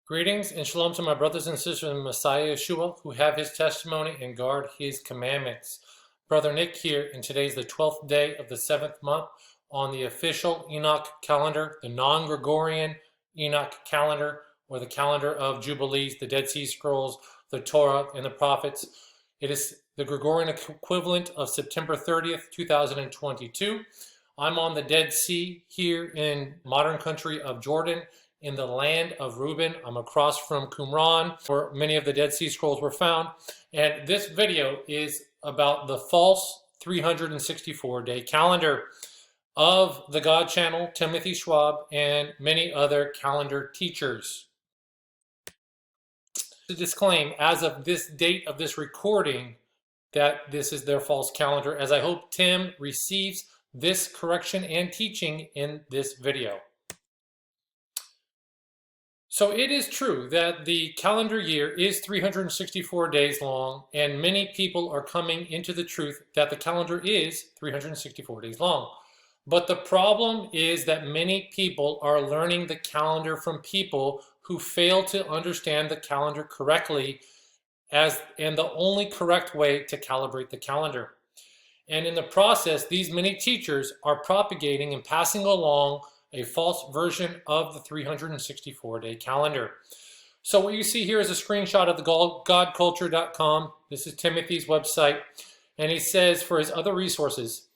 Greetings and shalom to my brothers and sisters in Messiah Yeshua who have his testimony and guard his commandments. Brother Nick here, and today's the 12th day of the 7th month on the official Enoch calendar, the non-Gregorian Enoch calendar, or the calendar of Jubilees, the Dead Sea Scrolls, the Torah, and the prophets. It is the Gregorian equivalent of September 30th, 2022. I'm on the Dead Sea here in modern country of Jordan, in the land of Reuben. I'm across from Qumran, where many of the Dead Sea Scrolls were found. And this video is about the false 364-day calendar of the God Channel, Timothy Schwab, and many other calendar teachers. To disclaim, as of this date of this recording, that this is their false calendar, as I hope Tim receives this correction and teaching in this video. So it is true that the calendar year is 364 days long, and many people are coming into the truth that the calendar is 364 days long. But the problem is that many people are learning the calendar from people who fail to understand the calendar correctly and the only correct way to calibrate the calendar. And in the process, these many teachers are propagating and passing along a false version of the 364-day calendar. So what you see here is a screenshot of the godculture.com. This is Timothy's website. And he says for his other resources,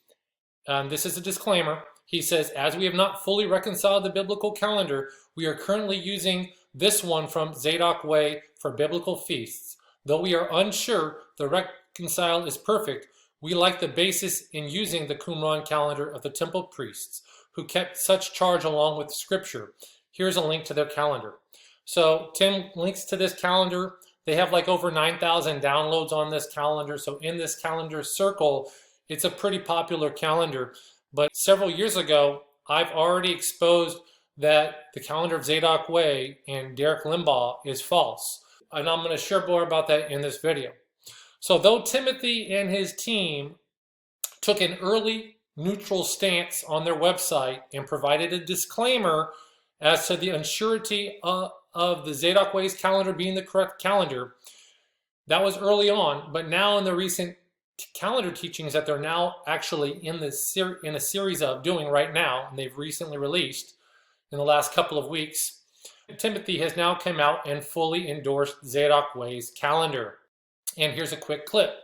this is a disclaimer. He says, as we have not fully reconciled the biblical calendar, we are currently using this one from Zadok Way for biblical feasts. Though we are unsure the reconcile is perfect, we like the basis in using the Qumran calendar of the temple priests, who kept such charge along with scripture. Here's a link to their calendar. So Tim links to this calendar. They have like over 9,000 downloads on this calendar. So in this calendar circle, it's a pretty popular calendar. But several years ago, I've already exposed that the calendar of Zadok Way and Derek Limbaugh is false. And I'm going to share more about that in this video. So though Timothy and his team took an early neutral stance on their website and provided a disclaimer as to the unsurety of the Zadok Way's calendar being the correct calendar, that was early on. But now in the recent calendar teachings that they're now actually in a series of doing right now, and they've recently released in the last couple of weeks, Timothy has now come out and fully endorsed Zadok Way's calendar. And here's a quick clip.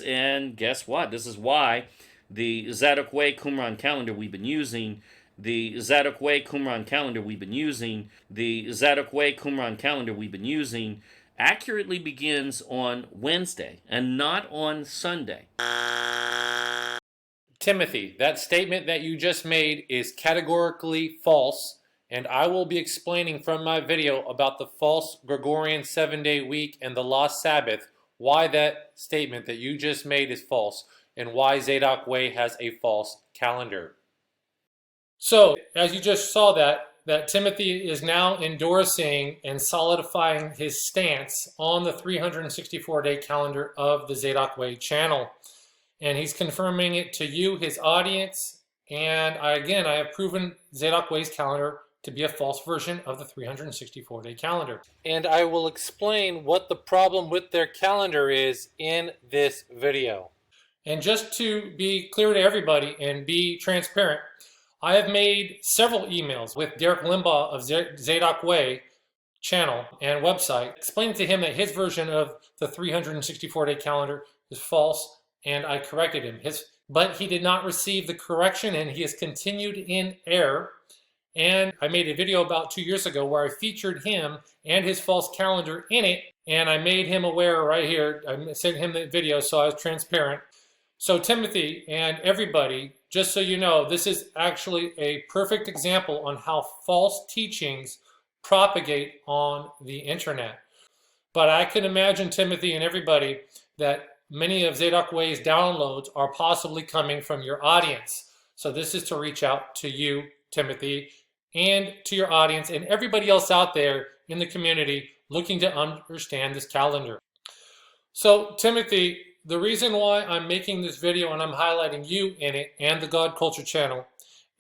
And guess what? This is why the Zadok Way Qumran calendar we've been using, the Zadok Way Qumran calendar we've been using, the Zadok Way Qumran calendar we've been using accurately begins on Wednesday and not on Sunday. Timothy, that statement that you just made is categorically false, and I will be explaining from my video about the false Gregorian 7-day week and the lost Sabbath why that statement that you just made is false and why Zadok Way has a false calendar. So, as you just saw that Timothy is now endorsing and solidifying his stance on the 364-day calendar of the Zadok Way channel. And he's confirming it to you, his audience, and I have proven Zadok Way's calendar to be a false version of the 364-day calendar. And I will explain what the problem with their calendar is in this video. And just to be clear to everybody and be transparent, I have made several emails with Derek Limbaugh of Zadok Way channel and website, explaining to him that his version of the 364-day calendar is false, and I corrected him. But he did not receive the correction, and he has continued in error. And I made a video about 2 years ago where I featured him and his false calendar in it, and I made him aware right here. I sent him the video, so I was transparent. So Timothy and everybody, just so you know, this is actually a perfect example on how false teachings propagate on the internet. But I can imagine, Timothy and everybody, that many of Zadok Way's downloads are possibly coming from your audience. So this is to reach out to you, Timothy, and to your audience and everybody else out there in the community looking to understand this calendar. So Timothy, the reason why I'm making this video and I'm highlighting you in it and the God Culture channel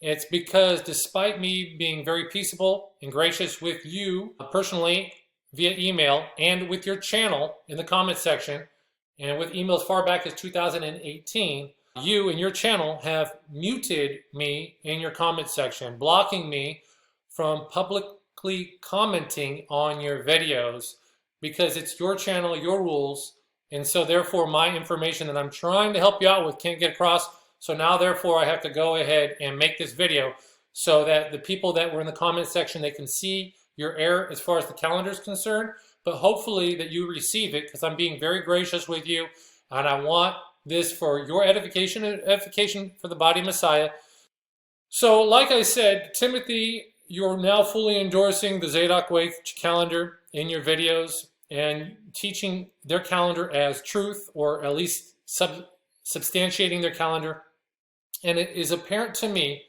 It's because despite me being very peaceable and gracious with you personally via email and with your channel in the comment section, and with emails far back as 2018, you and your channel have muted me in your comment section, blocking me from publicly commenting on your videos because it's your channel, your rules, and so therefore my information that I'm trying to help you out with can't get across. So now therefore I have to go ahead and make this video so that the people that were in the comment section, they can see your error as far as the calendar is concerned, but hopefully that you receive it because I'm being very gracious with you and I want this for your edification and edification for the body of Messiah. So like I said, Timothy, you're now fully endorsing the Zadokite calendar in your videos and teaching their calendar as truth, or at least substantiating their calendar. And it is apparent to me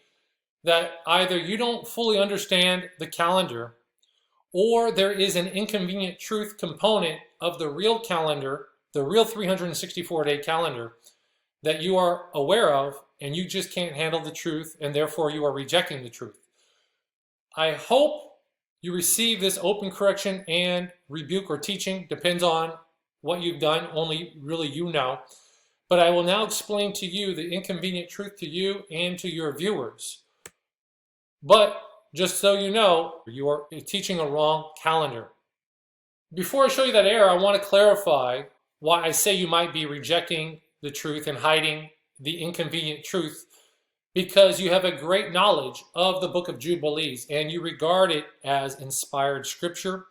that either you don't fully understand the calendar, or there is an inconvenient truth component of the real calendar, the real 364-day calendar, that you are aware of, and you just can't handle the truth, and therefore you are rejecting the truth. I hope you receive this open correction and rebuke or teaching, depends on what you've done, only really you know. But I will now explain to you the inconvenient truth to you and to your viewers. But just so you know, you are teaching a wrong calendar. Before I show you that error, I want to clarify why I say you might be rejecting the truth and hiding the inconvenient truth, because you have a great knowledge of the book of Jubilees and you regard it as inspired scripture.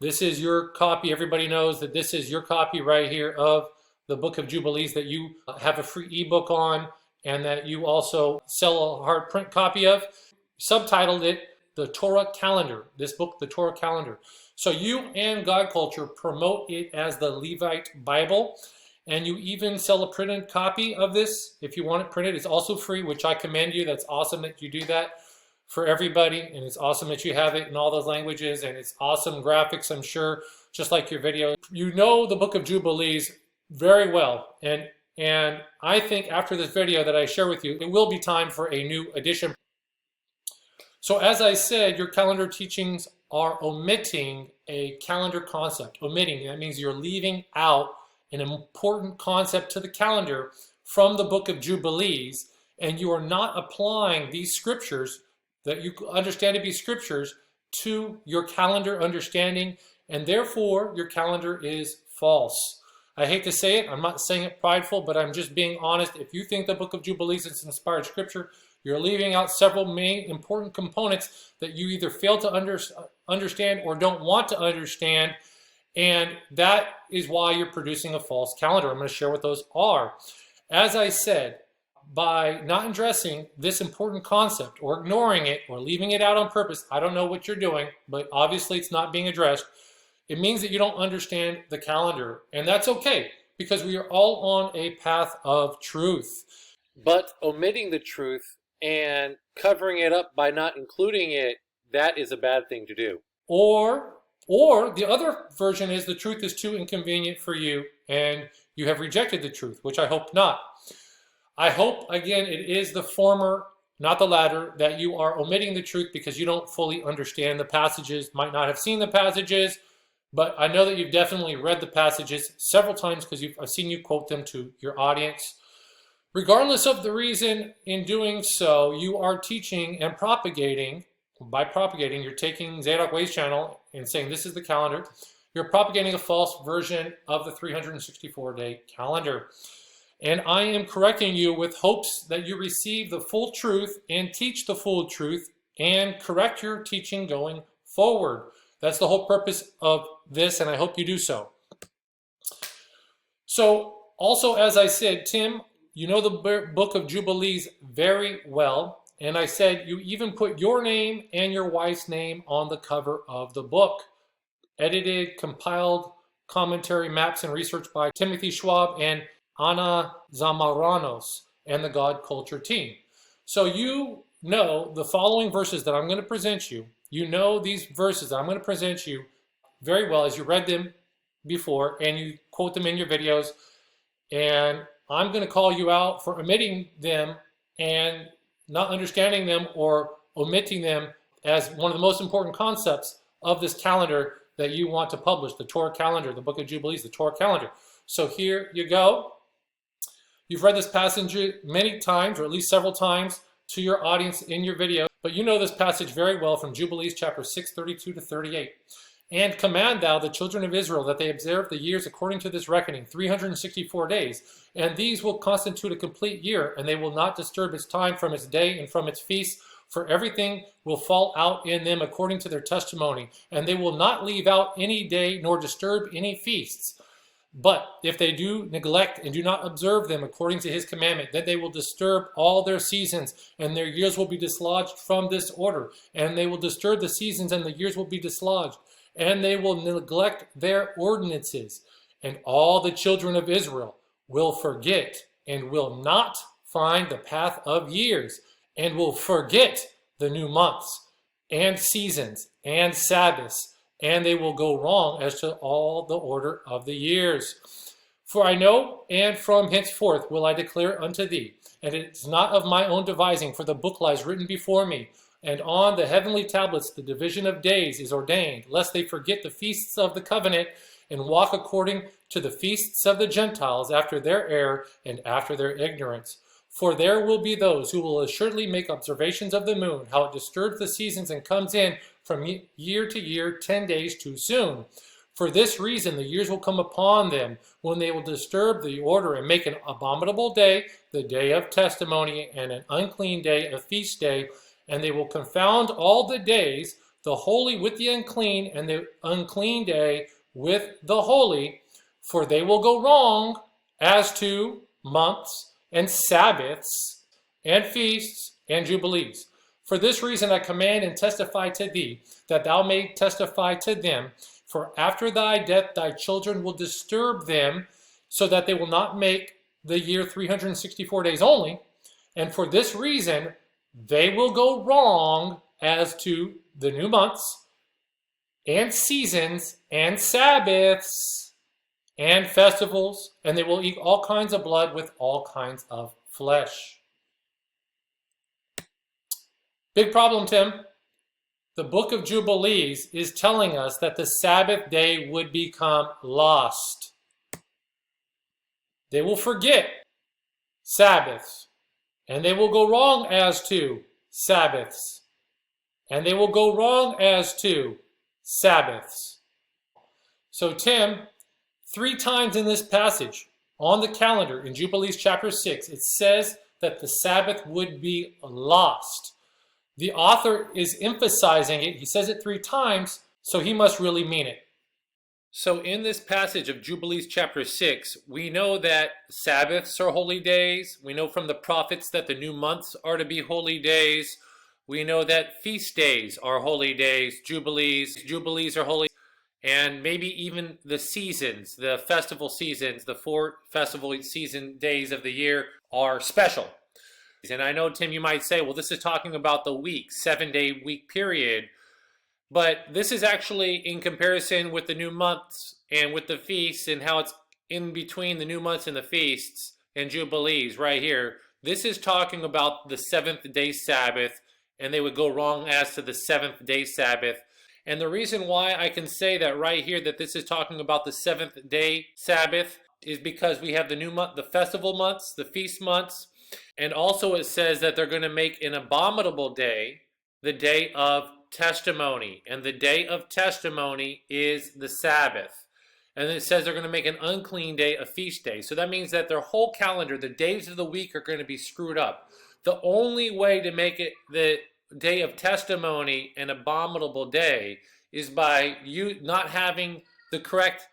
This is your copy. Everybody knows that this is your copy right here of the book of Jubilees that you have a free ebook on and that you also sell a hard print copy of. Subtitled it the Torah Calendar, this book, the Torah Calendar. So you and God Culture promote it as the Levite Bible, and you even sell a printed copy of this if you want it printed. It's also free, which I commend you. That's awesome that you do that for everybody, and it's awesome that you have it in all those languages, and it's awesome graphics, I'm sure, just like your video. You know the book of Jubilees very well, and I think after this video that I share with you, it will be time for a new edition. So as I said, your calendar teachings are omitting a calendar concept. Omitting, that means you're leaving out an important concept to the calendar from the book of Jubilees, and you are not applying these scriptures that you understand to be scriptures to your calendar understanding, and therefore your calendar is false. I hate to say it, I'm not saying it prideful, but I'm just being honest. If you think the book of Jubilees is inspired scripture, you're leaving out several main important components that you either fail to understand or don't want to understand, and that is why you're producing a false calendar. I'm going to share what those are. As I said, by not addressing this important concept or ignoring it or leaving it out on purpose, I don't know what you're doing, but obviously it's not being addressed. It means that you don't understand the calendar, and that's okay because we are all on a path of truth. But omitting the truth and covering it up by not including it, that is a bad thing to do. Or the other version is the truth is too inconvenient for you and you have rejected the truth, which I hope not. I hope, again, it is the former, not the latter, that you are omitting the truth because you don't fully understand the passages, might not have seen the passages, but I know that you've definitely read the passages several times because I've seen you quote them to your audience. Regardless of the reason in doing so, you are teaching and propagating. By propagating, you're taking Zadok Way's channel and saying this is the calendar. You're propagating a false version of the 364-day calendar. And I am correcting you with hopes that you receive the full truth and teach the full truth and correct your teaching going forward. That's the whole purpose of this, and I hope you do so. So, also, as I said, Tim, you know the book of Jubilees very well. And I said you even put your name and your wife's name on the cover of the book. Edited, compiled, commentary, maps, and research by Timothy Schwab and Ana Zamaranos and the God Culture team. So you know the following verses that I'm going to present you. You know these verses that I'm going to present you very well as you read them before and you quote them in your videos. And I'm going to call you out for omitting them and not understanding them or omitting them as one of the most important concepts of this calendar that you want to publish, the Torah calendar, the book of Jubilees, the Torah calendar. So here you go. You've read this passage many times, or at least several times, to your audience in your video, but you know this passage very well from Jubilees chapter 6, 32 to 38. And command thou the children of Israel that they observe the years according to this reckoning, 364 days. And these will constitute a complete year, and they will not disturb its time from its day and from its feasts, for everything will fall out in them according to their testimony. And they will not leave out any day nor disturb any feasts. But if they do neglect and do not observe them according to his commandment, then they will disturb all their seasons, and their years will be dislodged from this order. And they will disturb the seasons, and the years will be dislodged. And they will neglect their ordinances. And all the children of Israel will forget and will not find the path of years, and will forget the new months and seasons and Sabbaths, and they will go wrong as to all the order of the years. For I know, and from henceforth will I declare unto thee, and it is not of my own devising, for the book lies written before me, and on the heavenly tablets the division of days is ordained, lest they forget the feasts of the covenant, and walk according to the feasts of the Gentiles after their error and after their ignorance. For there will be those who will assuredly make observations of the moon, how it disturbs the seasons and comes in from year to year 10 days too soon. For this reason the years will come upon them, when they will disturb the order and make an abominable day, the day of testimony, and an unclean day, a feast day, and they will confound all the days, the holy with the unclean, and the unclean day with the holy, for they will go wrong as to months and Sabbaths and feasts and jubilees. For this reason I command and testify to thee, that thou mayest testify to them. For after thy death thy children will disturb them, so that they will not make the year 364 days only. And for this reason they will go wrong as to the new months and seasons and Sabbaths and festivals, and they will eat all kinds of blood with all kinds of flesh. Big problem, Tim. The book of Jubilees is telling us that the Sabbath day would become lost. They will forget Sabbaths, and they will go wrong as to Sabbaths, and they will go wrong as to Sabbaths. So, Tim, 3 times in this passage on the calendar in Jubilees chapter 6, it says that the Sabbath would be lost. The author is emphasizing it. He says it 3 times, so he must really mean it. So in this passage of Jubilees chapter 6, we know that Sabbaths are holy days. We know from the prophets that the new months are to be holy days. We know that feast days are holy days, Jubilees are holy, and maybe even the seasons, the festival seasons, the 4 festival season days of the year are special. And I know, Tim, you might say, well, this is talking about the week, 7-day week period. But this is actually in comparison with the new months and with the feasts and how it's in between the new months and the feasts and Jubilees right here. This is talking about the 7th-day Sabbath, and they would go wrong as to the 7th-day Sabbath. And the reason why I can say that right here, that this is talking about the 7th-day Sabbath, is because we have the new month, the festival months, the feast months, and also it says that they're going to make an abominable day, the day of testimony. And the day of testimony is the Sabbath. And then it says they're going to make an unclean day a feast day. So that means that their whole calendar, the days of the week, are going to be screwed up. The only way to make it the day of testimony an abominable day is by you not having the correct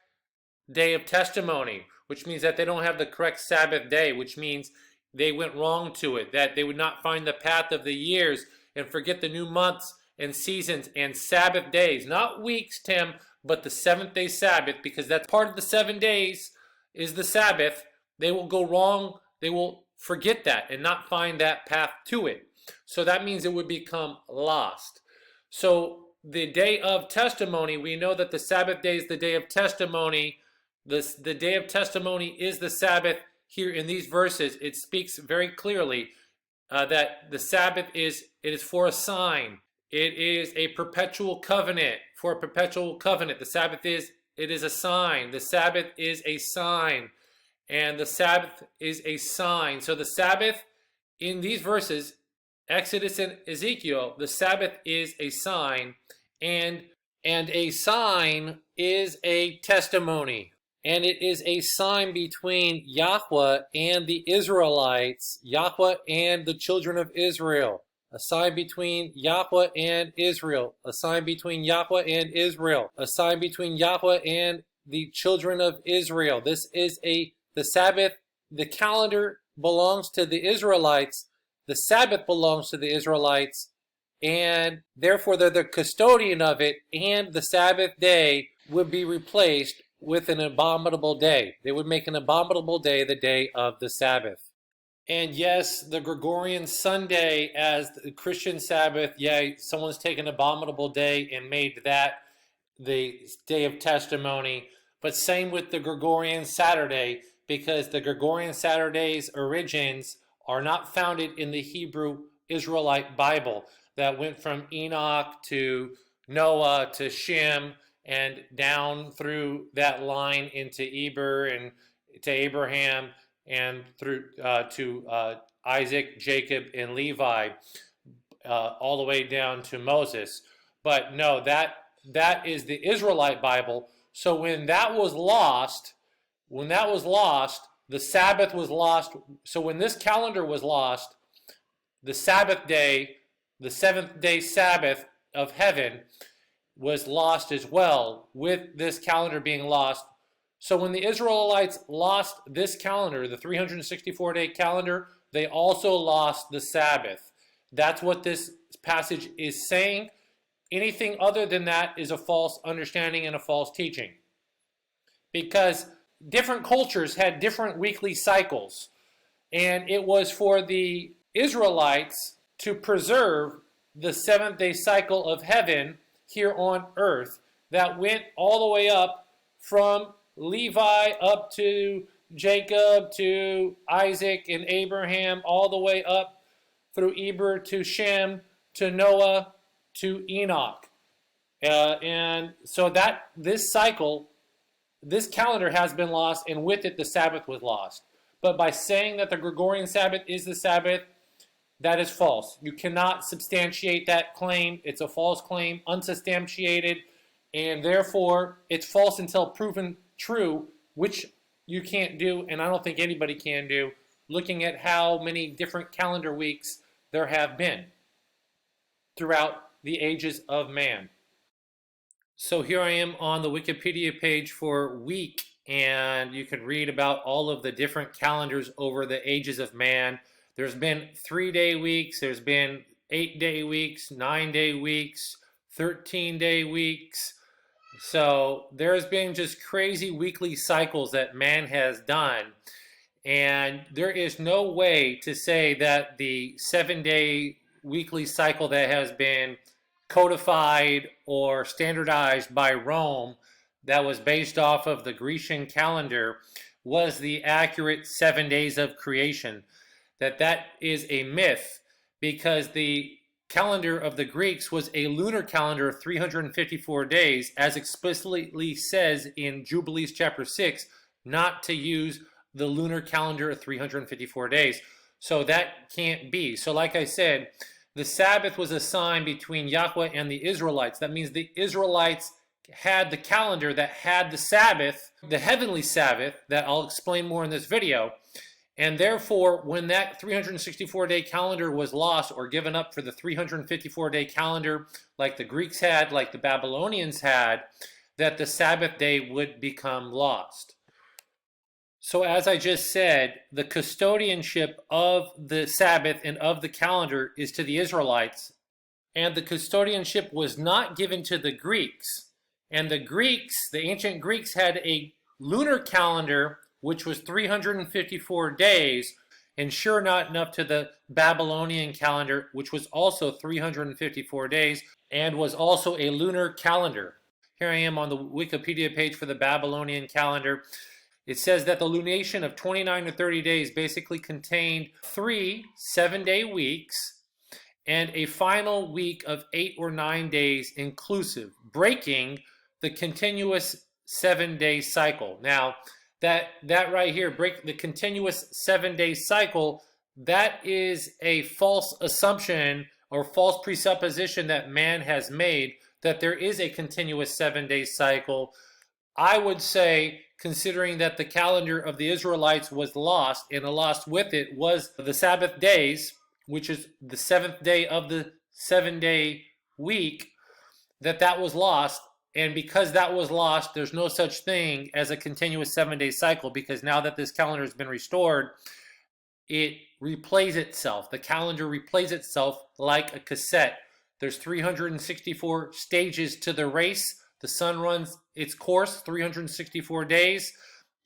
day of testimony, which means that they don't have the correct Sabbath day, which means they went wrong to it, that they would not find the path of the years and forget the new months and seasons and Sabbath days. Not weeks, Tim, but the 7th-day Sabbath, because that's part of the 7 days is the Sabbath. They will go wrong. They will forget that and not find that path to it. So that means it would become lost. So the day of testimony, we know that the Sabbath day is the day of testimony. The day of testimony is the Sabbath. Here in these verses, it speaks very clearly that the Sabbath it is for a sign. It is a perpetual covenant. For a perpetual covenant, the Sabbath it is a sign. The Sabbath is a sign, and the Sabbath is a sign. So the Sabbath in these verses, Exodus and Ezekiel, the Sabbath is a sign, and a sign is a testimony. And it is a sign between Yahweh and the Israelites, Yahweh and the children of Israel. A sign between Yahweh and Israel. A sign between Yahweh and Israel. A sign between Yahweh and the children of Israel. This is the Sabbath. The calendar belongs to the Israelites. The Sabbath belongs to the Israelites. And therefore they're the custodian of it. And the Sabbath day would be replaced with an abominable day. They would make an abominable day the day of the Sabbath. And yes, the Gregorian Sunday as the Christian Sabbath, someone's taken an abominable day and made that the day of testimony. But same with the Gregorian Saturday, because the Gregorian Saturday's origins are not founded in the Hebrew Israelite Bible that went from Enoch to Noah to Shem and down through that line into Eber and to Abraham and through to Isaac, Jacob, and Levi, all the way down to Moses. But no, that is the Israelite Bible. So when that was lost, the Sabbath was lost. So when this calendar was lost, the Sabbath day, the seventh day Sabbath of heaven, was lost as well, with this calendar being lost. So when the Israelites lost this calendar, the 364-day calendar, they also lost the Sabbath. That's what this passage is saying. Anything other than that is a false understanding and a false teaching. Because different cultures had different weekly cycles. And it was for the Israelites to preserve the seventh day cycle of heaven here on earth that went all the way up from Levi up to Jacob to Isaac and Abraham, all the way up through Eber to Shem to Noah to Enoch. And so that this cycle, this calendar has been lost, and with it the Sabbath was lost. But by saying that the Gregorian Sabbath is the Sabbath, that is false. You cannot substantiate that claim. It's a false claim, unsubstantiated, and therefore it's false until proven true, which you can't do, and I don't think anybody can do, looking at how many different calendar weeks there have been throughout the ages of man. So here I am on the Wikipedia page for week, and you can read about all of the different calendars over the ages of man. There's been 3-day weeks, there's been 8-day weeks, 9-day weeks, 13-day weeks. So there's been just crazy weekly cycles that man has done. And there is no way to say that the 7-day weekly cycle that has been codified or standardized by Rome, that was based off of the Grecian calendar, was the accurate 7 days of creation. That is a myth, because the calendar of the Greeks was a lunar calendar of 354 days, as explicitly says in Jubilees chapter 6, not to use the lunar calendar of 354 days. So that can't be. So like I said, the Sabbath was a sign between Yahweh and the Israelites. That means the Israelites had the calendar that had the Sabbath, the heavenly Sabbath, that I'll explain more in this video. And therefore, when that 364-day calendar was lost or given up for the 354-day calendar like the Greeks had, like the Babylonians had, that the Sabbath day would become lost. So as I just said, the custodianship of the Sabbath and of the calendar is to the Israelites, and the custodianship was not given to the Greeks. And the Greeks, the ancient Greeks, had a lunar calendar which was 354 days, and sure not enough to the Babylonian calendar, which was also 354 days, and was also a lunar calendar. Here I am on the Wikipedia page for the Babylonian calendar. It says that the lunation of 29 to 30 days basically contained 3 7-day weeks and a final week of 8 or 9 days inclusive, breaking the continuous 7-day cycle. Now, that right here, break the continuous 7-day cycle, that is a false assumption or false presupposition that man has made that there is a continuous 7-day cycle. I would say, considering that the calendar of the Israelites was lost, and lost with it was the Sabbath days, which is the 7th day of the 7-day week, that was lost. And because that was lost, there's no such thing as a continuous 7-day cycle, because now that this calendar has been restored, it replays itself. The calendar replays itself like a cassette. There's 364 stages to the race. The sun runs its course 364 days,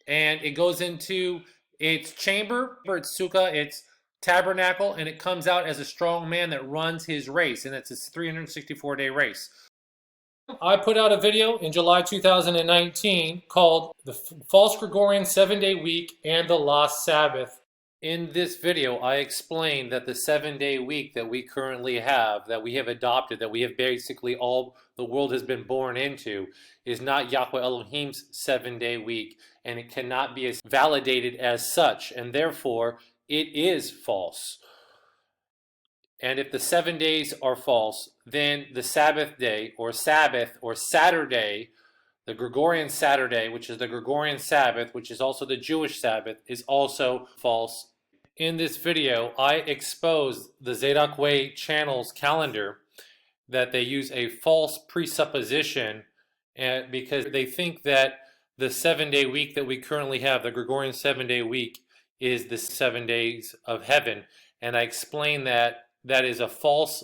and it goes into its chamber, its sukkah, its tabernacle, and it comes out as a strong man that runs his race, and it's a 364-day race. I put out a video in July 2019 called The False Gregorian 7-Day Week and the Lost Sabbath. In this video, I explained that the 7-day week that we currently have, that we have adopted, that we have basically all the world has been born into, is not Yahweh Elohim's 7-day week, and it cannot be validated as such, and therefore it is false. And if the 7 days are false, then the Sabbath day or Sabbath or Saturday, the Gregorian Saturday, which is the Gregorian Sabbath, which is also the Jewish Sabbath, is also false. In this video, I expose the Zadokite channel's calendar, that they use a false presupposition, and because they think that the 7-day week that we currently have, the Gregorian 7-day week, is the 7 days of heaven. And I explain that that is a false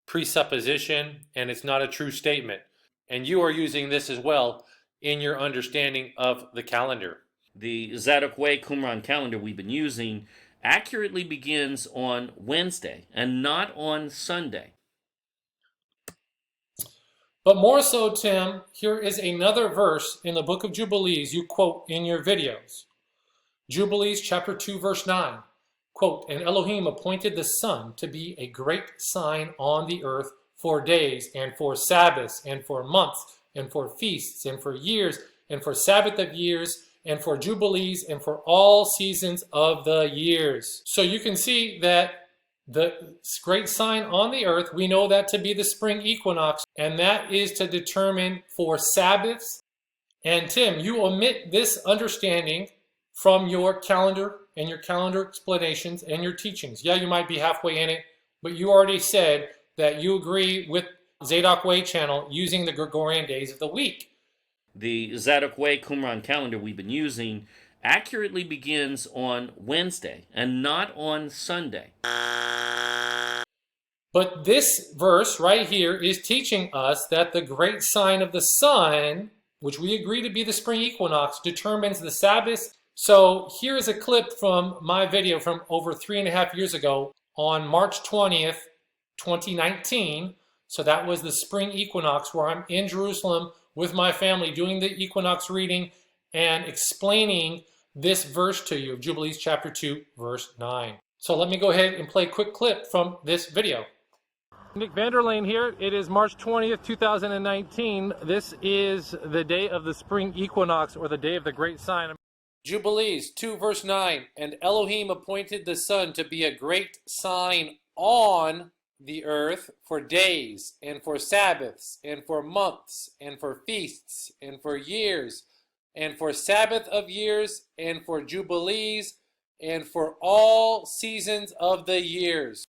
presupposition and it's not a true statement. And you are using this as well in your understanding of the calendar. The Zadokite Qumran calendar we've been using accurately begins on Wednesday and not on Sunday. But more so, Tim, here is another verse in the book of Jubilees you quote in your videos. Jubilees chapter 2 verse 9. Quote, "And Elohim appointed the sun to be a great sign on the earth for days, and for Sabbaths, and for months, and for feasts, and for years, and for Sabbath of years, and for jubilees, and for all seasons of the years." So you can see that the great sign on the earth, we know that to be the spring equinox, and that is to determine for Sabbaths. And Tim, you omit this understanding from your calendar and your calendar explanations and your teachings. Yeah, you might be halfway in it, but you already said that you agree with Zadokite channel using the Gregorian days of the week. The Zadokite Qumran calendar we've been using accurately begins on Wednesday and not on Sunday. But this verse right here is teaching us that the great sign of the sun, which we agree to be the spring equinox, determines the Sabbath. So here's a clip from my video from over 3.5 years ago on March 20th, 2019. So that was the spring equinox, where I'm in Jerusalem with my family doing the equinox reading and explaining this verse to you, Jubilees chapter 2, verse 9. So let me go ahead and play a quick clip from this video. Nick Vanderlane here. It is March 20th, 2019. This is the day of the spring equinox, or the day of the great sign. Jubilees 2 verse 9, "And Elohim appointed the sun to be a great sign on the earth for days, and for Sabbaths, and for months, and for feasts, and for years, and for Sabbath of years, and for jubilees, and for all seasons of the years."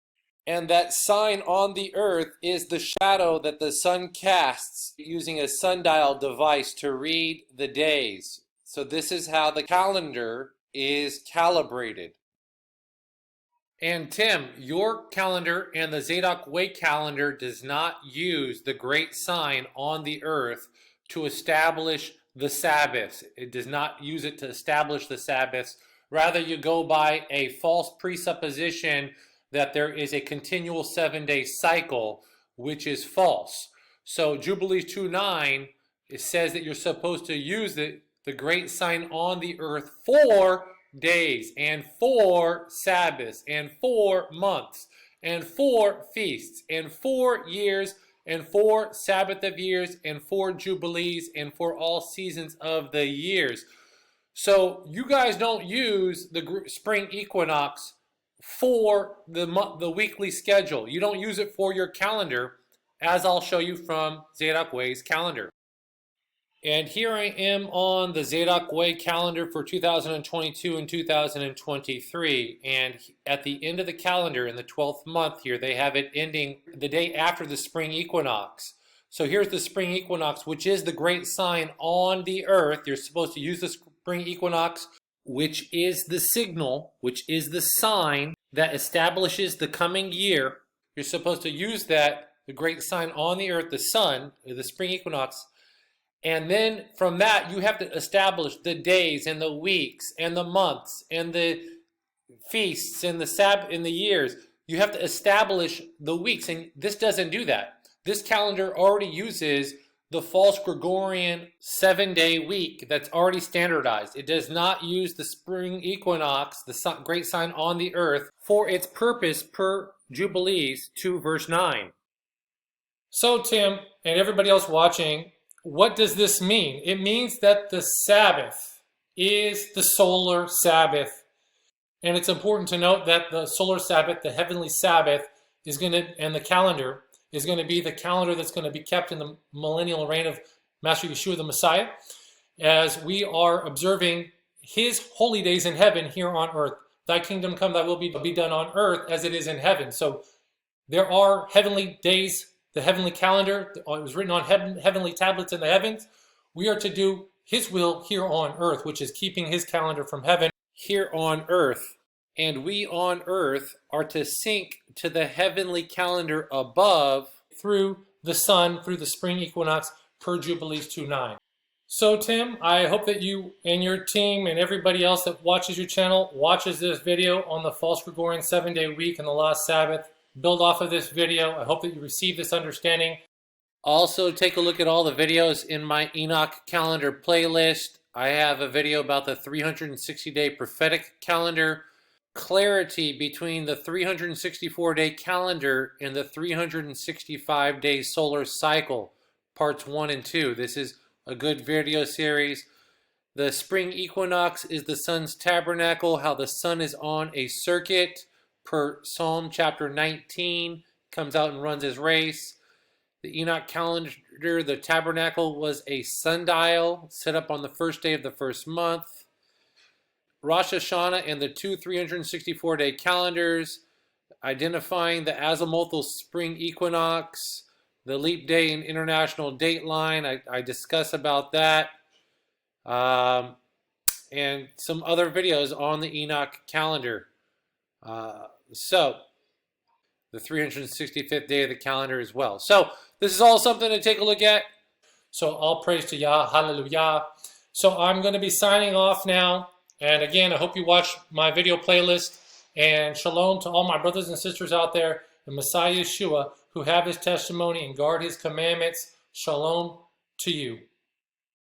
And that sign on the earth is the shadow that the sun casts using a sundial device to read the days. So this is how the calendar is calibrated. And Tim, your calendar and the Zadokite calendar does not use the great sign on the earth to establish the Sabbaths. It does not use it to establish the Sabbaths. Rather, you go by a false presupposition that there is a continual 7-day cycle, which is false. So Jubilees 2:9, it says that you're supposed to use it the great sign on the earth 4 days, and 4 Sabbaths, and 4 months, and 4 feasts, and 4 years, and 4 Sabbath of years, and 4 jubilees, and for all seasons of the years. So you guys don't use the spring equinox for the weekly schedule. You don't use it for your calendar, as I'll show you from Zadok Way's calendar. And here I am on the Zadok Way calendar for 2022 and 2023. And at the end of the calendar, in the 12th month here, they have it ending the day after the spring equinox. So here's the spring equinox, which is the great sign on the earth. You're supposed to use the spring equinox, which is the signal, which is the sign that establishes the coming year. You're supposed to use that, the great sign on the earth, the sun, the spring equinox. And then from that, you have to establish the days and the weeks and the months and the feasts and the Sabbath and the years. You have to establish the weeks, and this doesn't do that. This calendar already uses the false Gregorian 7-day week that's already standardized. It does not use the spring equinox, the great sign on the earth, for its purpose per Jubilees 2 verse 9. So Tim and everybody else watching, what does this mean? It means that the Sabbath is the solar Sabbath. And it's important to note that the solar Sabbath, the heavenly Sabbath, is going to, and the calendar is going to be the calendar that's going to be kept in the millennial reign of Master Yeshua the Messiah, as we are observing his holy days in heaven here on earth. Thy kingdom come, thy will be done on earth as it is in heaven. So there are heavenly days. The heavenly calendar, it was written on heavenly tablets in the heavens. We are to do his will here on earth, which is keeping his calendar from heaven here on earth. And we on earth are to sync to the heavenly calendar above through the sun, through the spring equinox per Jubilees 2:9. So Tim, I hope that you and your team and everybody else that watches your channel watches this video on the false Gregorian 7-day week and the lost Sabbath. Build off of this video. I hope that you receive this understanding. Also, take a look at all the videos in my Enoch calendar playlist. I have a video about the 360-day prophetic calendar, clarity between the 364-day calendar and the 365-day solar cycle, parts 1 and 2. This is a good video series. The spring equinox is the sun's tabernacle, how the sun is on a circuit. Per Psalm chapter 19, comes out and runs his race. The Enoch calendar, the tabernacle was a sundial set up on the first day of the first month. Rosh Hashanah and the two 364-day calendars, identifying the azimuthal spring equinox, the leap day and international dateline. I discuss about that. And some other videos on the Enoch calendar. So, the 365th day of the calendar as well. So, this is all something to take a look at. So, all praise to Yah, hallelujah. So, I'm going to be signing off now. And again, I hope you watch my video playlist. And shalom to all my brothers and sisters out there in Messiah Yeshua who have his testimony and guard his commandments. Shalom to you.